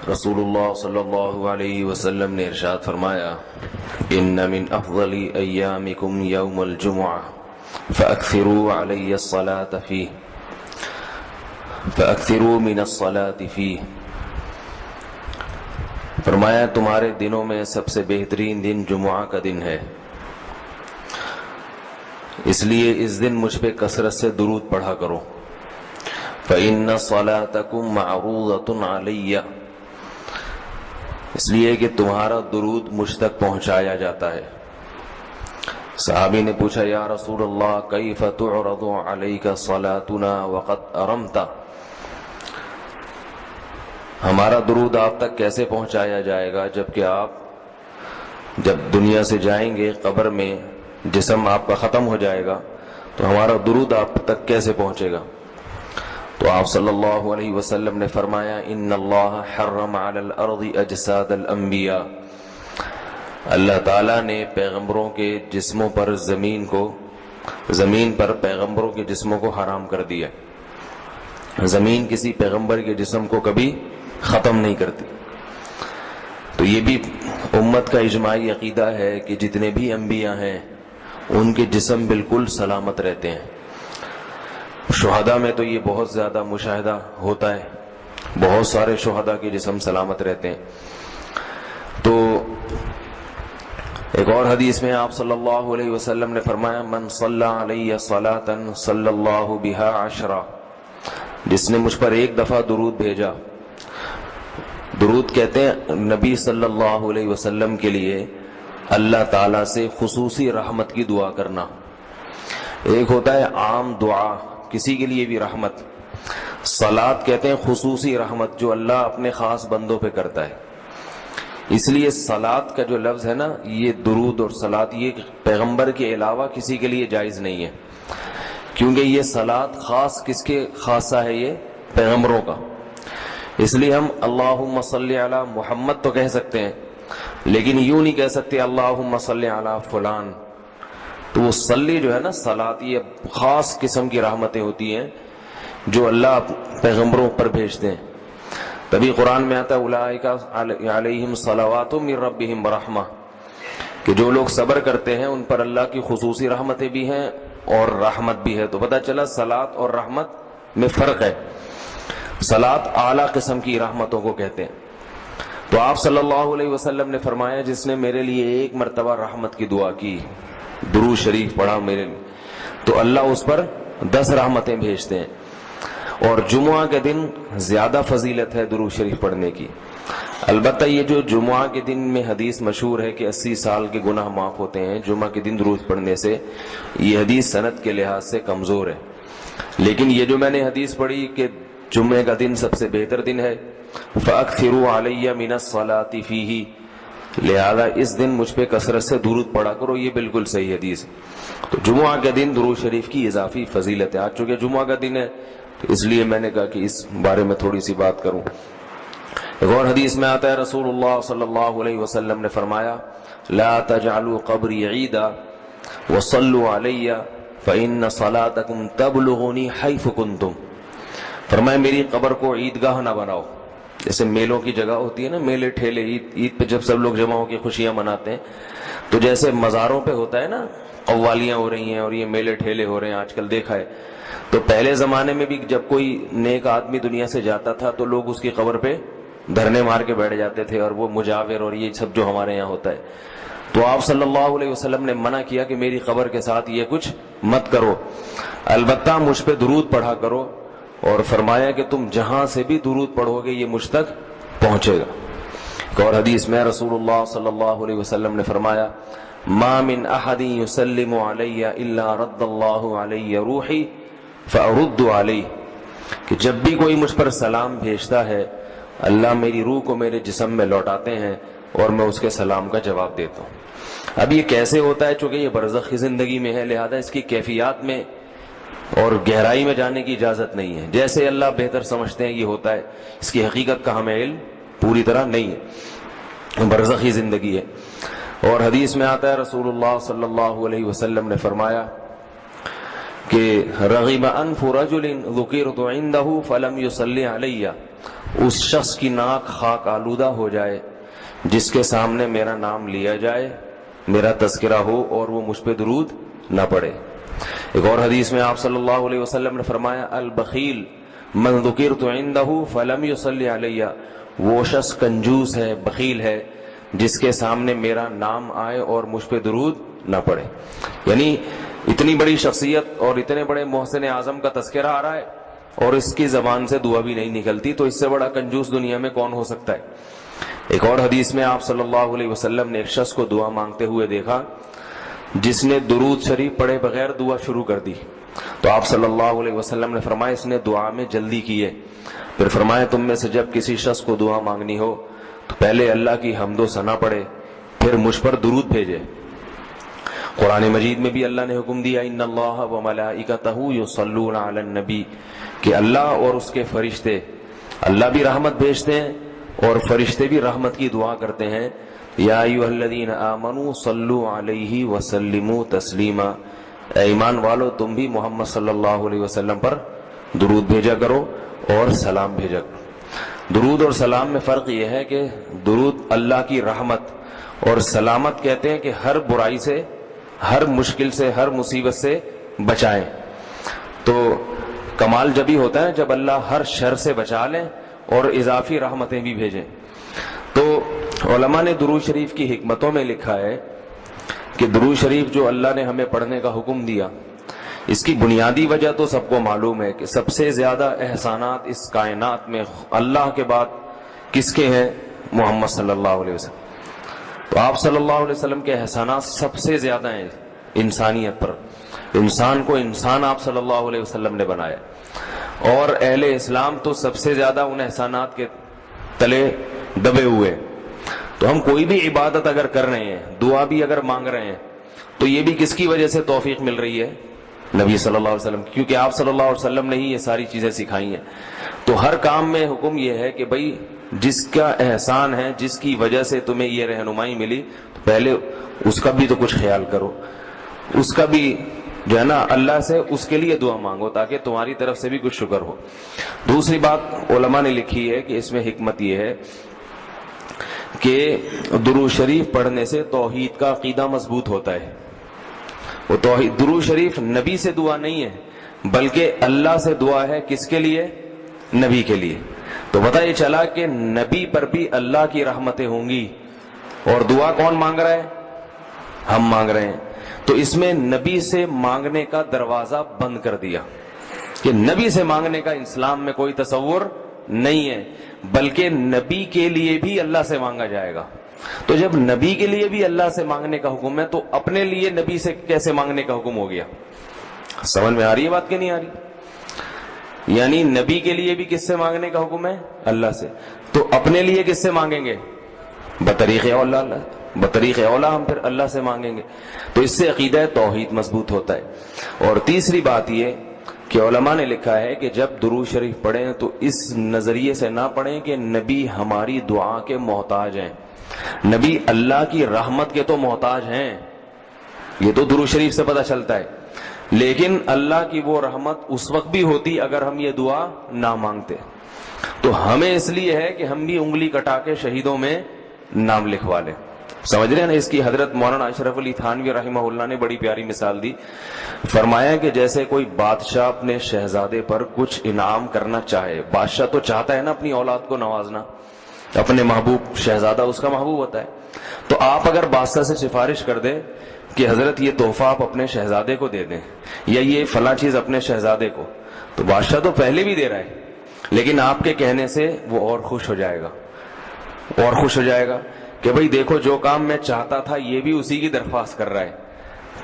رسول اللہ صلی اللہ علیہ وسلم نے ارشاد فرمایا ان من افضل ایامکم یوم الجمعہ فاکثروا علی الصلاة فیہ فاکثروا من الصلاة فیہ. فرمایا تمہارے دنوں میں سب سے بہترین دن جمعہ کا دن ہے، اس لیے اس دن مجھ پہ کثرت سے درود پڑھا کرو. فإن صلاتکم معروضۃ علی، اس لیے کہ تمہارا درود مجھ تک پہنچایا جاتا ہے. صحابی نے پوچھا یا رسول اللہ کیف تعرض علیک صلاتنا وقد ارمت، ہمارا درود آپ تک کیسے پہنچایا جائے گا جبکہ آپ جب دنیا سے جائیں گے قبر میں جسم آپ کا ختم ہو جائے گا تو ہمارا درود آپ تک کیسے پہنچے گا؟ تو آپ صلی اللہ علیہ وسلم نے فرمایا ان اللہ حرم علی الارض اجساد الانبیاء، اللہ تعالیٰ نے پیغمبروں کے جسموں پر زمین پر پیغمبروں کے جسموں کو حرام کر دیا. زمین کسی پیغمبر کے جسم کو کبھی ختم نہیں کرتی. تو یہ بھی امت کا اجماعی عقیدہ ہے کہ جتنے بھی انبیاء ہیں ان کے جسم بالکل سلامت رہتے ہیں. شہداء میں تو یہ بہت زیادہ مشاہدہ ہوتا ہے، بہت سارے شہداء کے جسم سلامت رہتے ہیں. تو ایک اور حدیث میں آپ صلی اللہ علیہ وسلم نے فرمایا من صلی علی صلاة صلی اللہ بہا عشرہ، جس نے مجھ پر ایک دفعہ درود بھیجا. درود کہتے ہیں نبی صلی اللہ علیہ وسلم کے لیے اللہ تعالیٰ سے خصوصی رحمت کی دعا کرنا. ایک ہوتا ہے عام دعا، کسی کے لیے بھی رحمت. صلات کہتے ہیں خصوصی رحمت جو اللہ اپنے خاص بندوں پہ کرتا ہے. اس لیے صلات کا جو لفظ ہے نا، یہ درود اور صلات یہ پیغمبر کے علاوہ کسی کے لیے جائز نہیں ہے، کیونکہ یہ صلات خاص کس کے خاصہ ہے؟ یہ پیغمبروں کا. اس لیے ہم اللہم صلی علی محمد تو کہہ سکتے ہیں، لیکن یوں نہیں کہہ سکتے اللہم صلی علی فلان. تو وہ صلی جو ہے نا، صلات یہ خاص قسم کی رحمتیں ہوتی ہیں جو اللہ پیغمبروں پر بھیجتے ہیں. تبھی قرآن میں آتا ہے اولئک علیہم صلوات من ربہم ورحمہ، کہ جو لوگ صبر کرتے ہیں ان پر اللہ کی خصوصی رحمتیں بھی ہیں اور رحمت بھی ہے. تو پتہ چلا صلات اور رحمت میں فرق ہے. صلات اعلیٰ قسم کی رحمتوں کو کہتے ہیں. تو آپ صلی اللہ علیہ وسلم نے فرمایا جس نے میرے لیے ایک مرتبہ رحمت کی دعا کی، درود شریف پڑھا میرے لیے، تو اللہ اس پر 10 رحمتیں بھیجتے ہیں. اور جمعہ کے دن زیادہ فضیلت ہے درود شریف پڑھنے کی. البتہ یہ جو جمعہ کے دن میں حدیث مشہور ہے کہ 80 سال کے گناہ معاف ہوتے ہیں جمعہ کے دن درود پڑھنے سے، یہ حدیث سند کے لحاظ سے کمزور ہے. لیکن یہ جو میں نے حدیث پڑھی کہ جمعے کا دن سب سے بہتر دن ہے، فَأَكْثِرُوا عَلَيَّ مِنَ الصَّلَاةِ فِيهِ، لہذا اس دن مجھ پہ کثرت سے درود پڑھا کرو، یہ بالکل صحیح حدیث. تو جمعہ کے دن درود شریف کی اضافی فضیلت ہے. آج چونکہ جمعہ کا دن ہے تو اس لیے میں نے کہا کہ اس بارے میں تھوڑی سی بات کروں. ایک اور حدیث میں آتا ہے رسول اللہ صلی اللہ علیہ وسلم نے فرمایا لا تجعلوا قبری عیدا وصلوا علی فإن صلاتکم تبلغنی حیث کنتم. فرمایا میری قبر کو عیدگاہ نہ بناؤ. جیسے میلوں کی جگہ ہوتی ہے نا، میلے ٹھیلے، عید پہ جب سب لوگ جمع ہو کے خوشیاں مناتے ہیں، تو جیسے مزاروں پہ ہوتا ہے نا قوالیاں ہو رہی ہیں اور یہ میلے ٹھیلے ہو رہے ہیں آج کل دیکھا ہے. تو پہلے زمانے میں بھی جب کوئی نیک آدمی دنیا سے جاتا تھا تو لوگ اس کی قبر پہ دھرنے مار کے بیٹھ جاتے تھے، اور وہ مجاور اور یہ سب جو ہمارے یہاں ہوتا ہے. تو آپ صلی اللہ علیہ وسلم نے منع کیا کہ میری قبر کے ساتھ یہ کچھ مت کرو، البتہ مجھ پہ درود پڑھا کرو. اور فرمایا کہ تم جہاں سے بھی درود پڑھو گے یہ مجھ تک پہنچے گا. ایک اور حدیث میں رسول اللہ صلی اللہ علیہ وسلم نے فرمایا ما من احد يسلم علی الا رد اللہ علی روحی فارد علیہ، کہ جب بھی کوئی مجھ پر سلام بھیجتا ہے اللہ میری روح کو میرے جسم میں لوٹاتے ہیں اور میں اس کے سلام کا جواب دیتا ہوں. اب یہ کیسے ہوتا ہے؟ چونکہ یہ برزخی زندگی میں ہے، لہذا اس کی کیفیات میں اور گہرائی میں جانے کی اجازت نہیں ہے. جیسے اللہ بہتر سمجھتے ہیں یہ ہوتا ہے، اس کی حقیقت کا ہمیں علم پوری طرح نہیں ہے، برزخی زندگی ہے۔ اور حدیث میں آتا ہے رسول اللہ صلی اللہ علیہ وسلم نے فرمایا کہ رغب انف رجل ذکرت عنده فلم يصلی علی، اس شخص کی ناک خاک آلودہ ہو جائے جس کے سامنے میرا نام لیا جائے، میرا تذکرہ ہو اور وہ مجھ پہ درود نہ پڑے۔ ایک اور حدیث میں آپ صلی اللہ علیہ وسلم نے فرمایا البخیل من ذکرت عنده فلم يصلی علی، وہ شخص کنجوس ہے، بخیل ہے، جس کے سامنے میرا نام آئے اور مجھ پہ درود نہ پڑے۔ یعنی اتنی بڑی شخصیت اور اتنے بڑے محسن اعظم کا تذکرہ آ رہا ہے اور اس کی زبان سے دعا بھی نہیں نکلتی، تو اس سے بڑا کنجوس دنیا میں کون ہو سکتا ہے۔ ایک اور حدیث میں آپ صلی اللہ علیہ وسلم نے ایک شخص کو دعا مانگتے ہوئے دیکھا جس نے درود شریف پڑھے بغیر دعا شروع کر دی، تو آپ صلی اللہ علیہ وسلم نے فرمایا اس نے دعا میں جلدی کی ہے۔ پھر فرمایا تم میں سے جب کسی شخص کو دعا مانگنی ہو تو پہلے اللہ کی حمد و ثنا پڑھے، پھر مجھ پر درود بھیجے۔ قرآن مجید میں بھی اللہ نے حکم دیا ان اللہ و ملائکتہ یصلون علی النبی، کہ اللہ اور اس کے فرشتے، اللہ بھی رحمت بھیجتے ہیں اور فرشتے بھی رحمت کی دعا کرتے ہیں۔ یا ایھا الذین آمنوا صلوا علیہ وسلموا تسلیما، اے ایمان والو تم بھی محمد صلی اللہ علیہ وسلم پر درود بھیجا کرو اور سلام بھیجا کرو۔ درود اور سلام میں فرق یہ ہے کہ درود اللہ کی رحمت اور سلامت کہتے ہیں کہ ہر برائی سے، ہر مشکل سے، ہر مصیبت سے بچائیں۔ تو کمال جب ہی ہوتا ہے جب اللہ ہر شر سے بچا لیں اور اضافی رحمتیں بھی بھیجیں۔ تو علماء نے درود شریف کی حکمتوں میں لکھا ہے کہ درود شریف جو اللہ نے ہمیں پڑھنے کا حکم دیا، اس کی بنیادی وجہ تو سب کو معلوم ہے کہ سب سے زیادہ احسانات اس کائنات میں اللہ کے بعد کس کے ہیں؟ محمد صلی اللہ علیہ وسلم۔ تو آپ صلی اللہ علیہ وسلم کے احسانات سب سے زیادہ ہیں انسانیت پر، انسان کو انسان آپ صلی اللہ علیہ وسلم نے بنایا، اور اہل اسلام تو سب سے زیادہ ان احسانات کے تلے دبے ہوئے۔ تو ہم کوئی بھی عبادت اگر کر رہے ہیں، دعا بھی اگر مانگ رہے ہیں، تو یہ بھی کس کی وجہ سے توفیق مل رہی ہے؟ نبی صلی اللہ علیہ وسلم، کیونکہ آپ صلی اللہ علیہ وسلم نے ہی یہ ساری چیزیں سکھائی ہیں۔ تو ہر کام میں حکم یہ ہے کہ بھئی جس کا احسان ہے، جس کی وجہ سے تمہیں یہ رہنمائی ملی، تو پہلے اس کا بھی تو کچھ خیال کرو، اس کا بھی جو ہے نا اللہ سے اس کے لیے دعا مانگو تاکہ تمہاری طرف سے بھی کچھ شکر ہو۔ دوسری بات علماء نے لکھی ہے کہ اس میں حکمت یہ ہے کہ درود شریف پڑھنے سے توحید کا عقیدہ مضبوط ہوتا ہے۔ وہ توحید، درود شریف نبی سے دعا نہیں ہے بلکہ اللہ سے دعا ہے، کس کے لیے؟ نبی کے لیے۔ تو پتہ یہ چلا کہ نبی پر بھی اللہ کی رحمتیں ہوں گی، اور دعا کون مانگ رہا ہے؟ ہم مانگ رہے ہیں۔ تو اس میں نبی سے مانگنے کا دروازہ بند کر دیا کہ نبی سے مانگنے کا اسلام میں کوئی تصور نہیں ہے، بلکہ نبی کے لیے بھی اللہ سے مانگا جائے گا۔ تو جب نبی کے لیے بھی اللہ سے مانگنے کا حکم ہے تو اپنے لیے نبی سے کیسے مانگنے کا حکم ہو گیا؟ سمجھ میں آ رہی ہے بات کہ نہیں آ رہی؟ یعنی نبی کے لیے بھی کس سے مانگنے کا حکم ہے؟ اللہ سے۔ تو اپنے لیے کس سے مانگیں گے؟ بطریق اولا اللہ، بطریق اولا ہم پھر اللہ سے مانگیں گے۔ تو اس سے عقیدہ توحید مضبوط ہوتا ہے۔ اور تیسری بات یہ کہ علماء نے لکھا ہے کہ جب درود شریف پڑھیں تو اس نظریے سے نہ پڑھیں کہ نبی ہماری دعا کے محتاج ہیں، نبی اللہ کی رحمت کے تو محتاج ہیں، یہ تو درود شریف سے پتہ چلتا ہے، لیکن اللہ کی وہ رحمت اس وقت بھی ہوتی اگر ہم یہ دعا نہ مانگتے۔ تو ہمیں اس لیے ہے کہ ہم بھی انگلی کٹا کے شہیدوں میں نام لکھوا لیں۔ سمجھ رہے ہیں نا؟ اس کی حضرت مولانا اشرف علی تھانوی رحمہ اللہ نے بڑی پیاری مثال دی، فرمایا کہ جیسے کوئی بادشاہ اپنے شہزادے پر کچھ انعام کرنا چاہے، بادشاہ تو چاہتا ہے نا اپنی اولاد کو نوازنا، اپنے محبوب شہزادہ اس کا محبوب ہوتا ہے، تو آپ اگر بادشاہ سے سفارش کر دیں کہ حضرت یہ تحفہ آپ اپنے شہزادے کو دے دیں یا یہ فلاں چیز اپنے شہزادے کو، تو بادشاہ تو پہلے بھی دے رہا ہے، لیکن آپ کے کہنے سے وہ اور خوش ہو جائے گا، اور خوش ہو جائے گا کہ بھئی دیکھو جو کام میں چاہتا تھا یہ بھی اسی کی درخواست کر رہا ہے،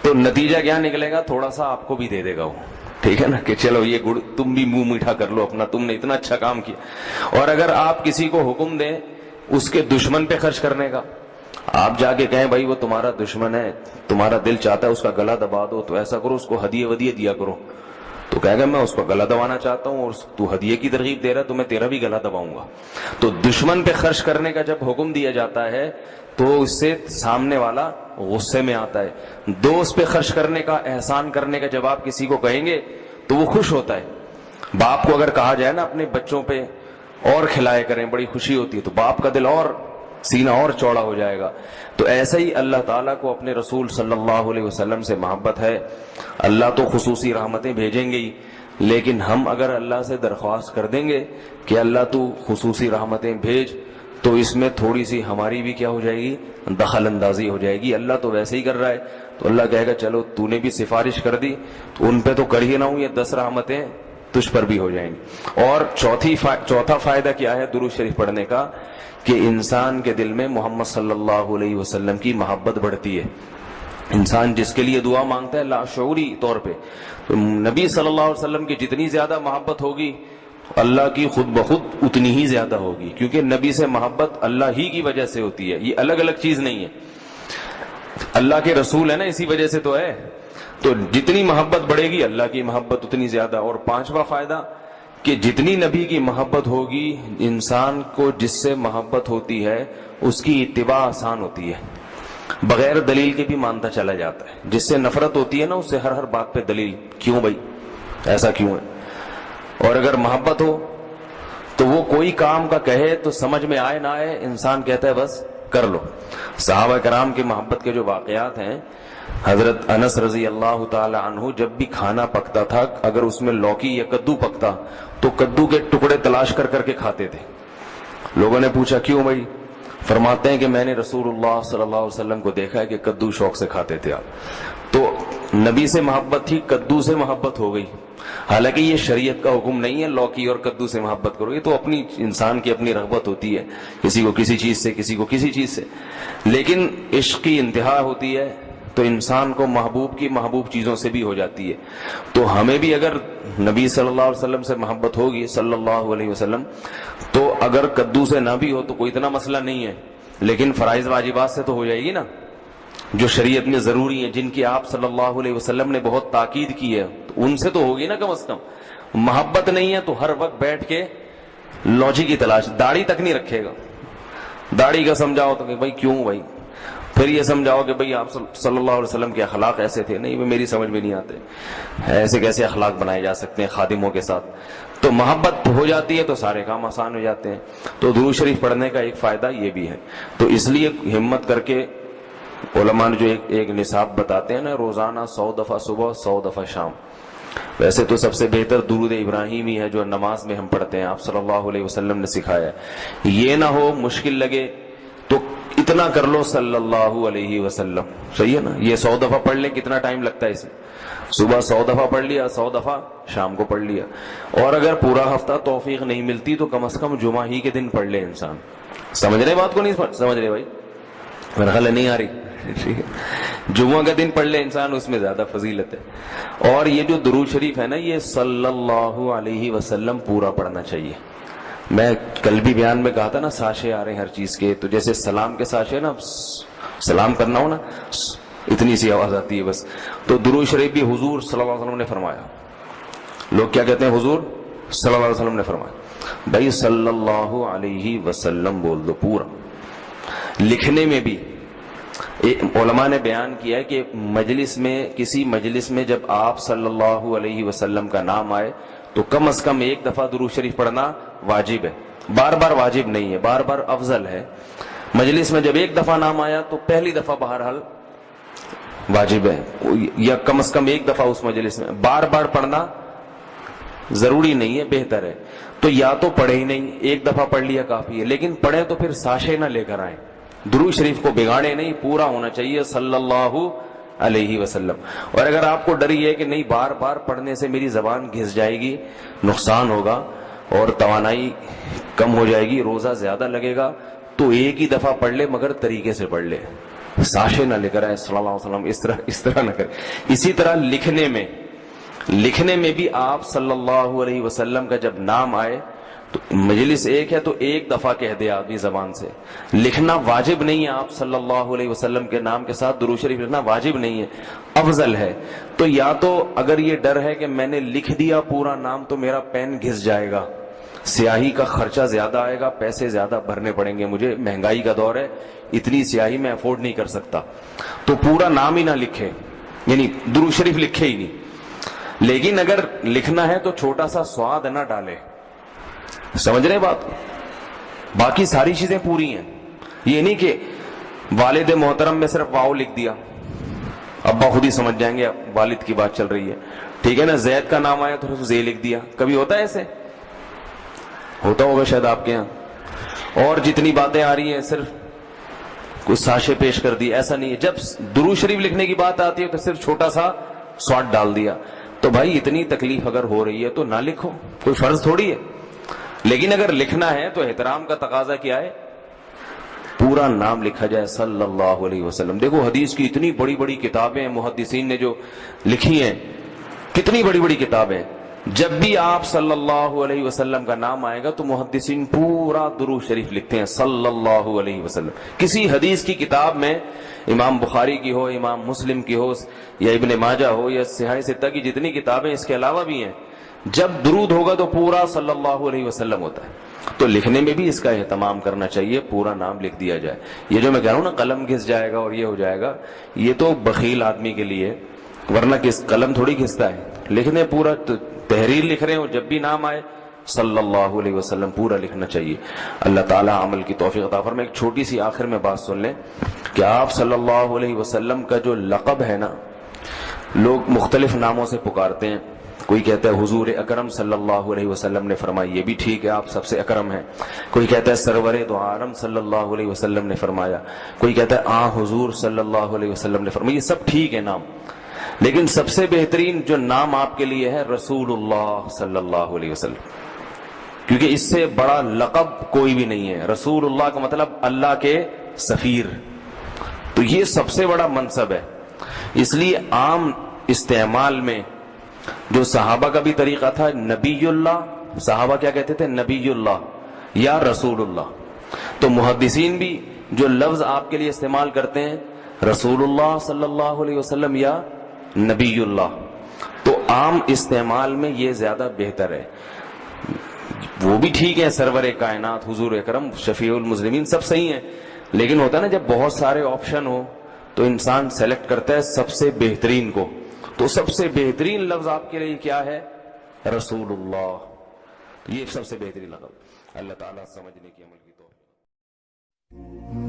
تو نتیجہ کیا نکلے گا؟ تھوڑا سا آپ کو بھی دے دے گا وہ، ٹھیک ہے نا، کہ چلو یہ گڑ تم بھی منہ میٹھا کر لو اپنا، تم نے اتنا اچھا کام کیا۔ اور اگر آپ کسی کو حکم دیں اس کے دشمن پہ خرچ کرنے کا، آپ جا کے کہیں بھائی وہ تمہارا دشمن ہے، تمہارا دل چاہتا ہے اس کا گلا دبا دو، تو ایسا کرو اس کو ہدیے ودیے دیا کرو، تو کہے گا میں اس کو گلا دبانا چاہتا ہوں اور تو ہدیے کی ترغیب دے رہا تو میں تیرا بھی گلا دباؤں گا. تو دشمن پہ خرچ کرنے کا جب حکم دیا جاتا ہے تو اس سے سامنے والا غصے میں آتا ہے. دوست پہ خرچ کرنے کا، احسان کرنے کا جب آپ کسی کو کہیں گے تو وہ خوش ہوتا ہے. باپ کو اگر کہا جائے نا اپنے بچوں پہ اور کھلائے کریں، بڑی خوشی ہوتی ہے، تو باپ کا دل اور سینہ اور چوڑا ہو جائے گا. تو ایسا ہی اللہ تعالیٰ کو اپنے رسول صلی اللہ علیہ وسلم سے محبت ہے. اللہ تو خصوصی رحمتیں بھیجیں گے ہی، لیکن ہم اگر اللہ سے درخواست کر دیں گے کہ اللہ تو خصوصی رحمتیں بھیج، تو اس میں تھوڑی سی ہماری بھی کیا ہو جائے گی، دخل اندازی ہو جائے گی. اللہ تو ویسے ہی کر رہا ہے، تو اللہ کہے گا چلو تو نے بھی سفارش کر دی تو ان پہ تو کر ہی نہ ہوں، یہ 10 رحمتیں تجھ پر بھی ہو جائیں گی. اور چوتھا فائدہ کیا ہے درود شریف پڑھنے کا، کہ انسان کے دل میں محمد صلی اللہ علیہ وسلم کی محبت بڑھتی ہے. انسان جس کے لیے دعا مانگتا ہے لاشعوری طور پہ، تو نبی صلی اللہ علیہ وسلم کی جتنی زیادہ محبت ہوگی اللہ کی خود بخود اتنی ہی زیادہ ہوگی، کیونکہ نبی سے محبت اللہ ہی کی وجہ سے ہوتی ہے، یہ الگ الگ چیز نہیں ہے. اللہ کے رسول ہے نا، اسی وجہ سے تو ہے. تو جتنی محبت بڑھے گی اللہ کی محبت اتنی زیادہ. اور پانچواں فائدہ کہ جتنی نبی کی محبت ہوگی، انسان کو جس سے محبت ہوتی ہے اس کی اتباع آسان ہوتی ہے، بغیر دلیل کے بھی مانتا چلا جاتا ہے. جس سے نفرت ہوتی ہے نا، اس سے ہر بات پہ دلیل، کیوں بھائی ایسا کیوں ہے. اور اگر محبت ہو تو وہ کوئی کام کا کہے تو سمجھ میں آئے نہ آئے، انسان کہتا ہے بس کر لو. صحابہ کرام کی محبت کے جو واقعات ہیں، حضرت انس رضی اللہ تعالی عنہ جب بھی کھانا پکتا تھا، اگر اس میں لوکی یا کدو پکتا تو کدو کے ٹکڑے تلاش کر کر کے کھاتے تھے. لوگوں نے پوچھا کیوں بھائی؟ فرماتے ہیں کہ میں نے رسول اللہ صلی اللہ علیہ وسلم کو دیکھا ہے کہ کدو شوق سے کھاتے تھے آپ. تو نبی سے محبت تھی، کدو سے محبت ہو گئی. حالانکہ یہ شریعت کا حکم نہیں ہے لوکی اور کدو سے محبت کرو، یہ تو اپنی انسان کی اپنی رغبت ہوتی ہے، کسی کو کسی چیز سے، کسی کو کسی چیز سے. لیکن عشق کی انتہا ہوتی ہے تو انسان کو محبوب چیزوں سے بھی ہو جاتی ہے. تو ہمیں بھی اگر نبی صلی اللہ علیہ وسلم سے محبت ہوگی صلی اللہ علیہ وسلم، تو اگر کدو سے نہ بھی ہو تو کوئی اتنا مسئلہ نہیں ہے، لیکن فرائض واجبات سے تو ہو جائے گی نا، جو شریعت میں ضروری ہیں، جن کی آپ صلی اللہ علیہ وسلم نے بہت تاکید کی ہے، تو ان سے تو ہوگی نا کم از کم. محبت نہیں ہے تو ہر وقت بیٹھ کے لوجی کی تلاش، داڑھی تک نہیں رکھے گا. داڑھی کا سمجھاؤ تو کہ بھائی کیوں بھائی، پھر یہ سمجھاؤ کہ بھئی آپ صلی اللہ علیہ وسلم کے اخلاق ایسے تھے، نہیں میری سمجھ میں نہیں آتے، ایسے کیسے اخلاق بنائے جا سکتے ہیں خادموں کے ساتھ. تو محبت ہو جاتی ہے تو سارے کام آسان ہو جاتے ہیں. تو درود شریف پڑھنے کا ایک فائدہ یہ بھی ہے. تو اس لیے ہمت کر کے علماء نے جو ایک نصاب بتاتے ہیں نا، روزانہ 100 دفعہ صبح 100 دفعہ شام. ویسے تو سب سے بہتر درود ابراہیمی ہے جو نماز میں ہم پڑھتے ہیں، آپ صلی اللہ علیہ وسلم نے سکھایا ہے. یہ نہ ہو مشکل لگے تو اتنا کر لو صلی اللہ علیہ وسلم، صحیح ہے نا. یہ 100 دفعہ پڑھ لیں، کتنا ٹائم لگتا ہے اسے؟ صبح 100 دفعہ پڑھ لیا، 100 دفعہ شام کو پڑھ لیا. اور اگر پورا ہفتہ توفیق نہیں ملتی تو کم از کم جمعہ ہی کے دن پڑھ لے انسان. سمجھ رہے بات کو؟ نہیں سمجھ رہے بھائی؟ میرا خیال نہیں آ رہی. جمعہ کا دن پڑھ لے انسان، اس میں زیادہ فضیلت ہے. اور یہ جو درود شریف ہے نا، یہ صلی اللہ علیہ وسلم پورا پڑھنا چاہیے. میں کل بھی بیان میں کہا تھا نا، ساشے آ رہے ہیں ہر چیز کے، تو جیسے سلام کے ساشے نا، سلام کرنا ہو نا اتنی سی آواز آتی ہے بس. تو درود شریف بھی حضور صلی اللہ علیہ وسلم نے فرمایا. لوگ کیا کہتے ہیں؟ حضور صلی اللہ علیہ وسلم نے فرمایا. بھائی صلی اللہ علیہ وسلم بول دو پورا. لکھنے میں بھی علماء نے بیان کیا ہے کہ مجلس میں، کسی مجلس میں جب آپ صلی اللہ علیہ وسلم کا نام آئے تو کم از کم ایک دفعہ درود شریف پڑھنا واجب ہے. بار بار واجب نہیں ہے، بار بار افضل ہے. مجلس میں جب ایک دفعہ نام آیا تو پہلی دفعہ بہرحال واجب ہے، یا کم از کم ایک دفعہ اس مجلس میں. بار بار پڑھنا ضروری نہیں ہے، بہتر ہے. تو یا تو پڑھے ہی نہیں، ایک دفعہ پڑھ لیا کافی ہے، لیکن پڑھے تو پھر ساشے نہ لے کر آئیں. درود شریف کو بگاڑے نہیں، پورا ہونا چاہیے صلی اللہ علیہ وسلم. اور اگر آپ کو ڈر یہ ہے کہ نہیں بار بار پڑھنے سے میری زبان گھس جائے گی، نقصان ہوگا اور توانائی کم ہو جائے گی، روزہ زیادہ لگے گا، تو ایک ہی دفعہ پڑھ لے، مگر طریقے سے پڑھ لے، ساشے نہ لے کر آئے صلی اللہ علیہ وسلم، اس طرح نہ کرے. اسی طرح لکھنے میں بھی آپ صلی اللہ علیہ وسلم کا جب نام آئے تو مجلس ایک ہے تو ایک دفعہ کہہ دے آدمی زبان سے. لکھنا واجب نہیں ہے. آپ صلی اللہ علیہ وسلم کے نام کے ساتھ درود شریف لکھنا واجب نہیں ہے, افضل ہے. تو یا تو اگر یہ ڈر ہے کہ میں نے لکھ دیا پورا نام تو میرا پین گھس جائے گا, سیاہی کا خرچہ زیادہ آئے گا, پیسے زیادہ بھرنے پڑیں گے, مجھے مہنگائی کا دور ہے, اتنی سیاہی میں افورڈ نہیں کر سکتا, تو پورا نام ہی نہ لکھے, یعنی درود شریف لکھے ہی نہیں. لیکن اگر لکھنا ہے تو چھوٹا سا سواد نہ ڈالے. سمجھ رہے بات؟ باقی ساری چیزیں پوری ہیں. یہ نہیں کہ والد محترم میں صرف واو لکھ دیا, ابا خود ہی سمجھ جائیں گے والد کی بات چل رہی ہے, ٹھیک ہے نا. زید کا نام آیا تو زے لکھ دیا. کبھی ہوتا ہے ایسے؟ ہوتا ہوگا شاید آپ کے یہاں. اور جتنی باتیں آ رہی ہیں صرف کچھ ساشے پیش کر دی, ایسا نہیں ہے. جب درود شریف لکھنے کی بات آتی ہے تو صرف چھوٹا سا سواد ڈال دیا. تو بھائی اتنی تکلیف اگر ہو رہی ہے تو نہ لکھو, کوئی فرض تھوڑی ہے. لیکن اگر لکھنا ہے تو احترام کا تقاضا کیا ہے, پورا نام لکھا جائے صلی اللہ علیہ وسلم. دیکھو حدیث کی اتنی بڑی بڑی کتابیں محدثین نے جو لکھی ہیں, کتنی بڑی بڑی کتابیں. جب بھی آپ صلی اللہ علیہ وسلم کا نام آئے گا تو محدثین پورا درود شریف لکھتے ہیں صلی اللہ علیہ وسلم. کسی حدیث کی کتاب میں, امام بخاری کی ہو, امام مسلم کی ہو, یا ابن ماجہ ہو, یا صحیح ستہ کی جتنی کتابیں اس کے علاوہ بھی ہیں, جب درود ہوگا تو پورا صلی اللہ علیہ وسلم ہوتا ہے. تو لکھنے میں بھی اس کا اہتمام کرنا چاہیے, پورا نام لکھ دیا جائے. یہ جو میں کہہ رہا ہوں نا قلم گھس جائے گا اور یہ ہو جائے گا, یہ تو بخیل آدمی کے لیے, ورنہ کس قلم تھوڑی گھستا ہے. لکھنے پورا تحریر لکھ رہے ہو, جب بھی نام آئے صلی اللہ علیہ وسلم پورا لکھنا چاہیے. اللہ تعالیٰ عمل کی توفیق عطا فرمائے. ایک چھوٹی سی آخر میں بات سن لیں کہ آپ صلی اللہ علیہ وسلم کا جو لقب ہے نا, لوگ مختلف ناموں سے پکارتے ہیں. کوئی کہتا ہے حضور اکرم صلی اللہ علیہ وسلم نے فرمایا, یہ بھی ٹھیک ہے, آپ سب سے اکرم ہیں. کوئی کہتا ہے سرور دو عالم صلی اللہ علیہ وسلم نے فرمایا. کوئی کہتا ہے حضور صلی اللہ علیہ وسلم نے فرمایا. یہ سب ٹھیک ہے نام, لیکن سب سے بہترین جو نام آپ کے لیے ہے رسول اللہ صلی اللہ علیہ وسلم, کیونکہ اس سے بڑا لقب کوئی بھی نہیں ہے. رسول اللہ کا مطلب اللہ کے سفیر, تو یہ سب سے بڑا منصب ہے. اس لیے عام استعمال میں جو صحابہ کا بھی طریقہ تھا, نبی اللہ, صحابہ کیا کہتے تھے, نبی اللہ یا رسول اللہ. تو محدثین بھی جو لفظ آپ کے لیے استعمال کرتے ہیں رسول اللہ صلی اللہ علیہ وسلم یا نبی اللہ, تو عام استعمال میں یہ زیادہ بہتر ہے. وہ بھی ٹھیک ہے, سرور کائنات, حضور اکرم, شفیع المذنبین, سب صحیح ہیں. لیکن ہوتا ہے نا جب بہت سارے آپشن ہو تو انسان سیلیکٹ کرتا ہے سب سے بہترین کو. تو سب سے بہترین لفظ آپ کے لیے کیا ہے, رسول اللہ. یہ سب سے بہترین لفظ. اللہ تعالیٰ سمجھنے کی عمل کی توفیق.